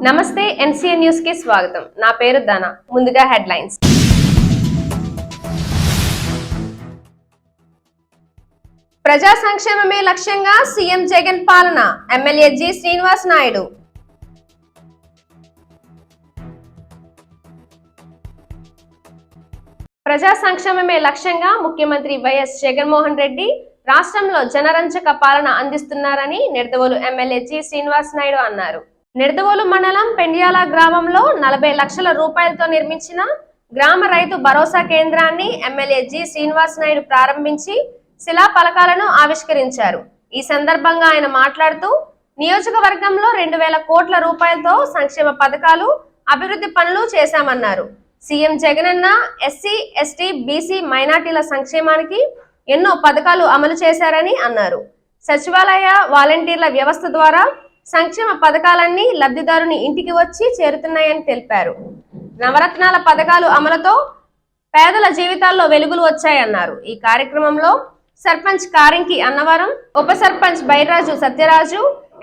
నమస్తే NCN news కి స్వాగతం. నా పేరు ధన. ముందుగా హెడ్లైన్స్. ప్రజా సంక్షేమమే లక్ష్యంగా సీఎం జగన్ పాలన. MLA G Srinivas Naidu. ప్రజా సంక్షేమమే లక్ష్యంగా ముఖ్యమంత్రి వైఎస్ జగన్మోహన్ రెడ్డి రాష్ట్రంలో జనరంజక పాలన అందిస్తున్నారని నిడదవోలు ఎమ్మెల్యే జి శ్రీనివాస్ నాయుడు అన్నారు. నిడదవోలు మండలం పెండ్యాల గ్రామంలో 40 లక్షల రూపాయలతో నిర్మించిన గ్రామ రైతు భరోసా కేంద్రాన్ని ఎమ్మెల్యే జి శ్రీనివాస్ నాయుడు ప్రారంభించి శిలా ఫలకాలను ఆవిష్కరించారు. ఈ సందర్భంగా ఆయన మాట్లాడుతూ నియోజకవర్గంలో 2000 కోట్ల రూపాయలతో సంక్షేమ పథకాలు, అభివృద్ధి పనులు చేశామన్నారు. CM Jagananna SC, ST, BC, మైనార్టీల సంక్షేమానికి ఎన్నో పథకాలు అమలు చేశారని అన్నారు. సచివాలయ వాలంటీర్ల వ్యవస్థ ద్వారా సంక్షేమ పథకాలన్నీ లబ్ధిదారుని ఇంటికి వచ్చి చేరుతున్నాయని తెలిపారు. నవరత్నాల పథకాలు అమలుతో పేదల జీవితాల్లో వెలుగులు వచ్చాయన్నారు. ఈ కార్యక్రమంలో సర్పంచ్ కారింకి అన్నవరం, ఉప సర్పంచ్ బైరాజు సత్యరాజు,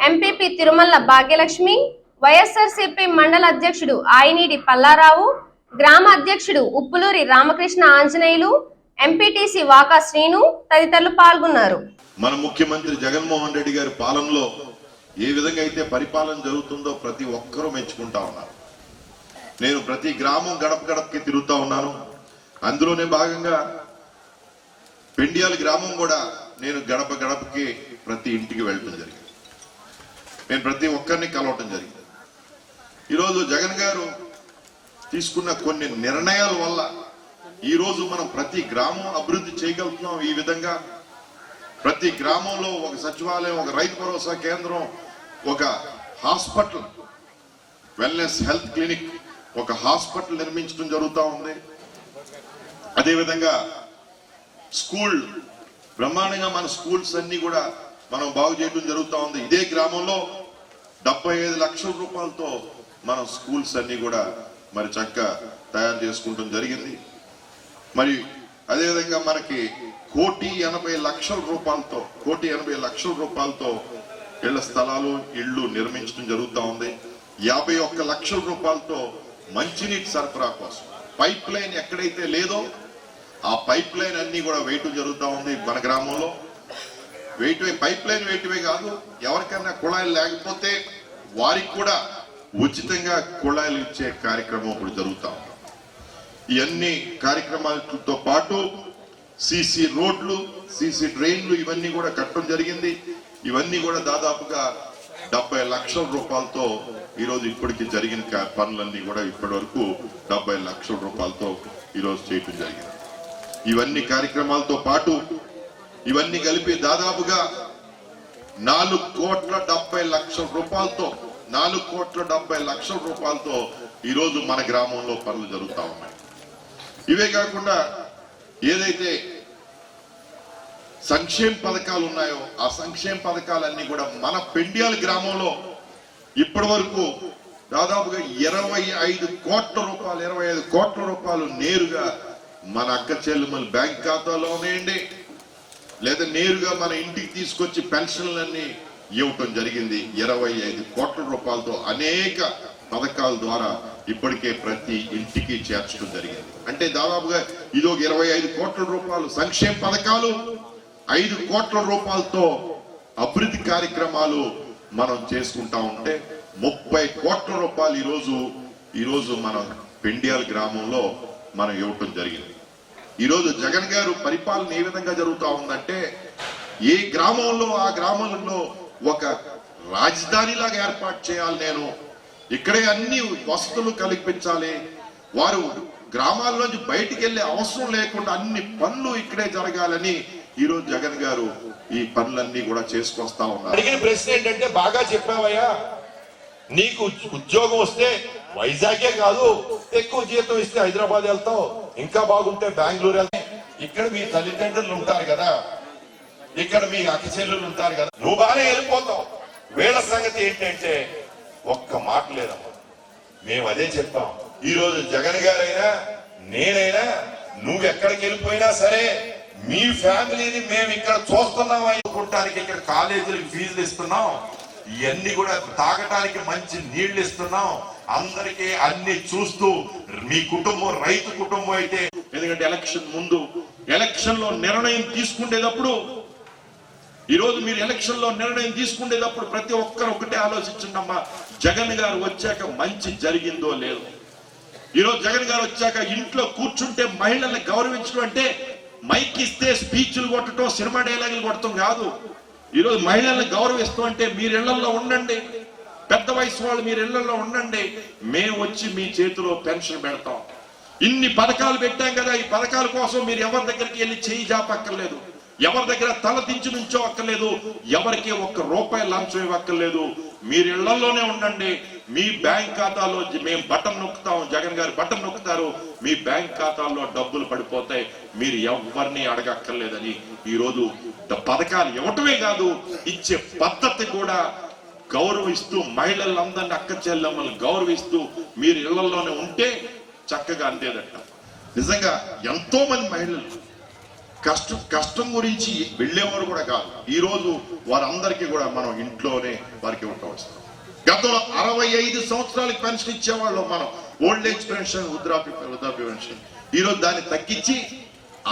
ఎంపీపీ తిరుమల భాగ్యలక్ష్మి, వైఎస్ఆర్సీపీ మండల అధ్యక్షుడు ఆయినీడి పల్లారావు, గ్రామ అధ్యక్షుడు ఉప్పులూరి రామకృష్ణ ఆంజనేయులు, ఎంపీటీసీ వాకా శ్రీను తదితరులు పాల్గొన్నారు. మన ముఖ్యమంత్రి జగన్మోహన్ రెడ్డి గారి పాలనలో ఏ విధంగా అయితే పరిపాలన జరుగుతుందో ప్రతి ఒక్కరూ మెచ్చుకుంటా ఉన్నారు. నేను ప్రతి గ్రామం గడప గడపకి తిరుగుతా ఉన్నాను. అందులోనే భాగంగా పెండ్యాల గ్రామం కూడా నేను గడప గడపకి ప్రతి ఇంటికి వెళ్ళటం జరిగింది. నేను ప్రతి ఒక్కరిని కలవటం జరిగింది. ఈరోజు జగన్ గారు తీసుకున్న కొన్ని నిర్ణయాల వల్ల ఈరోజు మనం ప్రతి గ్రామం అభివృద్ధి చేయగలుగుతున్నాం. ఈ విధంగా ప్రతి గ్రామంలో ఒక సచివాలయం, ఒక రైతు భరోసా కేంద్రం, ఒక హాస్పిటల్, వెల్నెస్ హెల్త్ క్లినిక్, ఒక హాస్పిటల్ నిర్మించడం జరుగుతూ ఉంది. అదేవిధంగా స్కూల్, బ్రహ్మాండంగా మన స్కూల్స్ అన్ని కూడా మనం బాగు చేయడం జరుగుతూ ఉంది. ఇదే గ్రామంలో 75 లక్షల రూపాయలతో మనం స్కూల్స్ అన్ని కూడా మరి చక్కగా తయారు చేసుకుంటం జరిగింది. మరి అదేవిధంగా మనకి 1,80 లక్షల రూపాయలతో ఇళ్ల స్థలాలు, ఇళ్లు నిర్మించడం జరుగుతూ ఉంది. 51 లక్షల రూపాయలతో మంచినీటి సరఫరా కోసం పైప్ లైన్ ఎక్కడైతే లేదో ఆ పైప్ లైన్ అన్ని కూడా వేయటం జరుగుతూ ఉంది. మన గ్రామంలో పైప్ లైన్ వేయటమే కాదు, ఎవరికైనా కుళాయిలు లేకపోతే వారికి కూడా ఉచితంగా కుళాయిలు ఇచ్చే కార్యక్రమం ఇప్పుడు జరుగుతూ ఉంది. ఇవన్నీ కార్యక్రమాలతో పాటు సీసీ రోడ్లు, సీసీ డ్రైన్లు ఇవన్నీ కూడా కట్టడం జరిగింది. ఇవన్నీ కూడా దాదాపుగా 70 లక్షల రూపాయలతో ఈరోజు ఇప్పటికి జరిగిన పనులన్నీ కూడా ఇప్పటి వరకు 70 లక్షల రూపాయలతో ఈరోజు చేయటం జరిగింది. ఇవన్నీ కార్యక్రమాలతో పాటు ఇవన్నీ కలిపి దాదాపుగా 4,70 లక్షల రూపాయలతో 4,70 లక్షల రూపాయలతో ఈరోజు మన గ్రామంలో పనులు జరుగుతూ ఉన్నాయి. ఇవే కాకుండా ఏదైతే సంక్షేమ పథకాలు ఉన్నాయో ఆ సంక్షేమ పథకాలన్నీ కూడా మన పెండ్యాల గ్రామంలో ఇప్పటి వరకు దాదాపుగా 25 కోట్ల రూపాయలు నేరుగా మన అక్క చెల్లెమ్మల బ్యాంక్ ఖాతాలో ఉన్నాయండి, లేదా నేరుగా మన ఇంటికి తీసుకొచ్చి పెన్షన్లన్నీ ఇవ్వటం జరిగింది. 25 కోట్ల రూపాయలతో అనేక పథకాల ద్వారా ఇప్పటికే ప్రతి ఇంటికి చేర్చడం జరిగింది. అంటే దాదాపుగా ఇది ఒక 25 కోట్ల రూపాయలు సంక్షేమ పథకాలు, 5 కోట్ల రూపాయలతో అభివృద్ధి కార్యక్రమాలు మనం చేసుకుంటా ఉంటే 30 కోట్ల రూపాయలు ఈరోజు మన పెండ్యాల గ్రామంలో మనం ఇవ్వటం జరిగింది. ఈరోజు జగన్ గారు పరిపాలన ఏ విధంగా జరుగుతూ ఉందంటే, ఏ గ్రామంలో ఆ గ్రామంలో ఒక రాజధానిలాగా ఏర్పాటు చేయాలి, నేను ఇక్కడే అన్ని వసతులు కల్పించాలి, వారు గ్రామాల్లోంచి బయటికి వెళ్లే అవసరం లేకుండా అన్ని పనులు ఇక్కడే జరగాలని ఈరోజు జగన్ గారు ఈ పనులన్నీ కూడా చేసుకొస్తా ఉన్నారు. అడిగిన ప్రశ్న ఏంటంటే, బాగా చెప్పావయ్యా, నీకు ఉద్యోగం వస్తే వైజాగే కాదు ఎక్కువ జీతం ఇస్తే హైదరాబాద్ వెళ్తావు, ఇంకా బాగుంటే బెంగళూరు వెళ్తావు, ఇక్కడ మీ తల్లిదండ్రులు ఉంటారు కదా, ఇక్కడ మీ అక్క చెల్లెలు ఉంటారు కదా, నువ్వు బాగానే వెళ్ళిపోతావు. వీళ్ళ సంగతి ఏంటంటే ఒక్క మాట లేదమ్మా. మేము అదే చెప్తాం. ఈ రోజు జగన్ గారైనా నేనైనా నువ్వు ఎక్కడికి వెళ్ళిపోయినా సరే మీ ఫ్యామిలీని మేము ఇక్కడ చూస్తున్నాం అనుకుంటానికి ఇక్కడ కాలేజీలకు ఫీజులు ఇస్తున్నాం, ఇవన్నీ కూడా తాగటానికి మంచి నీళ్లు ఇస్తున్నాం. అందరికీ అన్ని చూస్తూ మీ కుటుంబం రైతు కుటుంబం అయితే, ఎందుకంటే ఎలక్షన్ ముందు ఎలక్షన్ లో నిర్ణయం తీసుకునేటప్పుడు, ఈరోజు మీరు ఎలక్షన్ లో నిర్ణయం తీసుకునేటప్పుడు ప్రతి ఒక్కరు ఒకటే ఆలోచించండమ్మా, జగన్ గారు వచ్చాక మంచి జరిగిందో లేదో. ఈరోజు జగన్ గారు వచ్చాక ఇంట్లో కూర్చుంటే మహిళల్ని గౌరవించడం అంటే మైక్ ఇస్తే స్పీచ్లు కొట్టడం, సినిమా డైలాగులు కొట్టడం కాదు. ఈరోజు మహిళల్ని గౌరవిస్తాం అంటే మీరు ఇళ్లలో ఉండండి, పెద్ద వయసు వాళ్ళు మీరు ఇళ్లలో ఉండండి, మేము వచ్చి మీ చేతిలో పెన్షన్ పెడతాం. ఇన్ని పథకాలు పెట్టాం కదా, ఈ పథకాల కోసం మీరు ఎవరి దగ్గరికి వెళ్ళి చేయి జాపక్కర్లేదు, ఎవరి దగ్గర తల దించి నుంచో అక్కర్లేదు, ఎవరికి ఒక్క రూపాయి లంచం ఇవ్వక్కర్లేదు. మీరు ఇళ్లలోనే ఉండండి, మీ బ్యాంక్ ఖాతాలో మేము బటన్ నొక్కుతాం, జగన్ గారు బటన్ నొక్కుతారు, మీ బ్యాంక్ ఖాతాల్లో డబ్బులు పడిపోతాయి, మీరు ఎవరిని అడగక్కర్లేదని ఈరోజు పథకాలు ఇవ్వటమే కాదు, ఇచ్చే పద్ధతి కూడా గౌరవిస్తూ, మహిళలందరినీ అక్క చెల్లెమ్మల్ని గౌరవిస్తూ మీరు ఇళ్లలోనే ఉంటే చక్కగా అందేదట. నిజంగా ఎంతో మంది మహిళలు కష్టం గురించి వెళ్ళేవారు కూడా కాదు, ఈ రోజు వారందరికీ కూడా మనం ఇంట్లోనే వారికి ఉండవచ్చు. గతంలో 65 సంవత్సరాలకి పెన్షన్ ఇచ్చేవాళ్ళు మనం, ఓల్డ్ ఏజ్ పెన్షన్, వృద్ధాప్య పెన్షన్. ఈరోజు దాన్ని తగ్గించి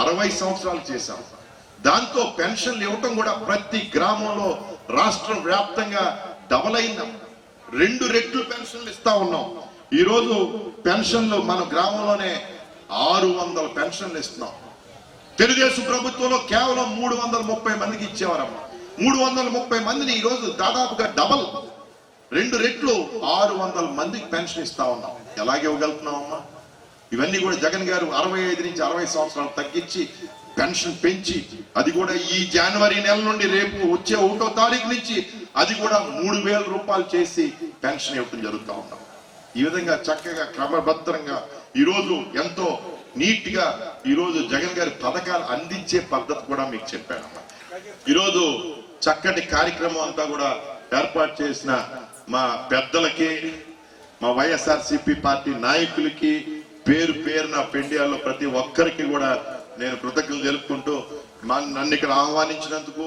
60 సంవత్సరాలు చేశాం. దాంతో పెన్షన్లు ఇవ్వటం కూడా ప్రతి గ్రామంలో రాష్ట్రం వ్యాప్తంగా డబల్ అయింది. 2 రెట్లు పెన్షన్లు ఇస్తా ఉన్నాం. ఈరోజు పెన్షన్లు మన గ్రామంలోనే 600 పెన్షన్లు ఇస్తున్నాం. తెలుగుదేశం ప్రభుత్వంలో కేవలం 330 మందికి ఇచ్చేవారమ్మా. 330 మందిని ఈరోజు దాదాపుగా డబల్, 2 రెట్లు 600 మందికి పెన్షన్ ఇస్తా ఉన్నాం. ఎలాగే ఇవ్వగలుగుతున్నామమ్మా? ఇవన్నీ కూడా జగన్ గారు 65 నుంచి 60 సంవత్సరాలు తగ్గించి పెన్షన్ పెంచి, అది కూడా ఈ జనవరి నెల నుండి రేపు వచ్చే 1వ తారీఖు నుంచి అది కూడా 3000 రూపాయలు చేసి పెన్షన్ ఇవ్వడం జరుగుతూ ఉన్నాం. ఈ విధంగా చక్కగా క్రమబద్ధంగా ఈరోజు ఎంతో నీట్ గా ఈరోజు జగన్ గారి పథకాలు అందించే పద్ధతి కూడా మీకు చెప్పానమ్మా. ఈరోజు చక్కటి కార్యక్రమం అంతా కూడా ఏర్పాటు చేసిన మా పెద్దలకి, మా వైఎస్ఆర్సీపీ పార్టీ నాయకులకి, పేరు పేరున పెండియాలో ప్రతి ఒక్కరికి కూడా నేను కృతజ్ఞతలు తెలుపుకుంటూ, నన్ను ఇక్కడ ఆహ్వానించినందుకు,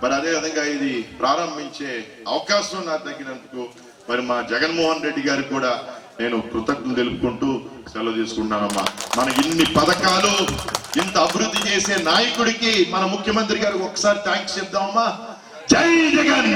మరి అదే విధంగా ఇది ప్రారంభించే అవకాశం నాకు తగ్గినందుకు మరి మా జగన్మోహన్ రెడ్డి గారికి కూడా నేను కృతజ్ఞతలు తెలుపుకుంటూ సెలవు తీసుకుంటానమ్మా. మన ఇన్ని పథకాలు, ఇంత అభివృద్ధి చేసే నాయకుడికి మన ముఖ్యమంత్రి గారికి ఒకసారి థ్యాంక్స్ చెప్దామమ్మా. జై జగన్.